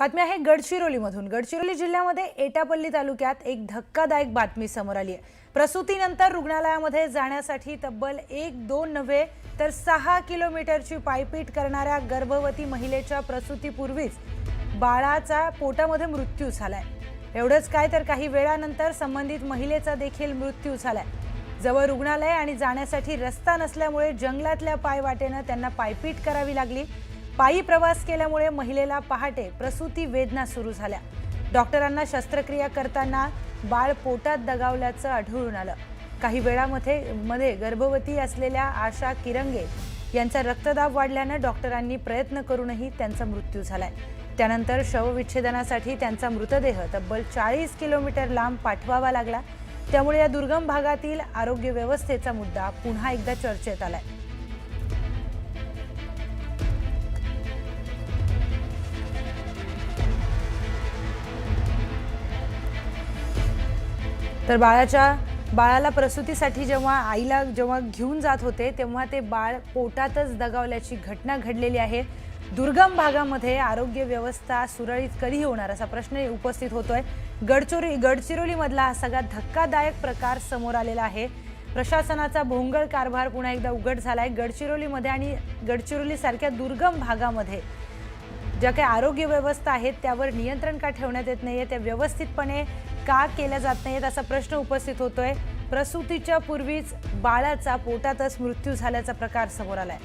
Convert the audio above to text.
बातमी आहे गडचिरोलीमधून। गडचिरोली जिल्ह्यामध्ये एटापल्ली तालुक्यात एक धक्कादायक बातमी समोर आली आहे। प्रसूतीनंतर रुग्णालयामध्ये जाण्यासाठी तब्बल 1-2 नव्हे तर 6 किलोमीटरची पायपीट करणाऱ्या गर्भवती महिलेच्या प्रसूतीपूर्वीच बाळाचा पोटामध्ये मृत्यू झालाय। एवढंच काय तर काही वेळानंतर संबंधित महिलेचा देखील मृत्यू झालाय। जवळ रुग्णालय आणि जाण्यासाठी रस्ता नसल्यामुळे जंगलातल्या पायवाटेने त्यांना पायपीट करावी लागली। पायी प्रवास केल्यामुळे महिलेला पहाटे प्रसूती वेदना सुरू झाल्या। डॉक्टरांना शस्त्रक्रिया करताना बाळ पोटात दगावल्याचं आढळून आलं। काही वेळामध्ये गर्भवती असलेल्या आशा किरंगे यांचा रक्तदाब वाढल्याने डॉक्टरांनी प्रयत्न करूनही त्यांचा मृत्यू झालाय। त्यानंतर शवविच्छेदनासाठी त्यांचा मृतदेह तब्बल 40 किलोमीटर लांब पाठवावा लागला। त्यामुळे या दुर्गम भागातील आरोग्य व्यवस्थेचा मुद्दा पुन्हा एकदा चर्चेत आलाय। तर बाळाला प्रसूतीसाठी आईला जेव्हा घेऊन जात होते तेव्हा ते बाळ पोटातच दगावल्याची घटना घडलेली आहे। दुर्गम भागामध्ये आरोग्य व्यवस्था सुरळीत कधी होणार असा प्रश्न उपस्थित होतोय। गडचिरोली मधला हा सगळा धक्कादायक प्रकार समोर आलेला आहे। प्रशासनाचा भोंगळ कारभार पुन्हा एकदा उघड झालाय। गडचिरोलीमध्ये आणि गडचिरोली सारख्या दुर्गम भागामध्ये ज्या काही आरोग्य व्यवस्था आहेत त्यावर नियंत्रण का ठेवण्यात येत नाहीये, त्या व्यवस्थितपणे का केल्या जात नाहीत असा प्रश्न उपस्थित होतोय। प्रसूतीच्या पूर्वीच बाळाचा पोटातच मृत्यू झाल्याचा प्रकार समोर आलाय।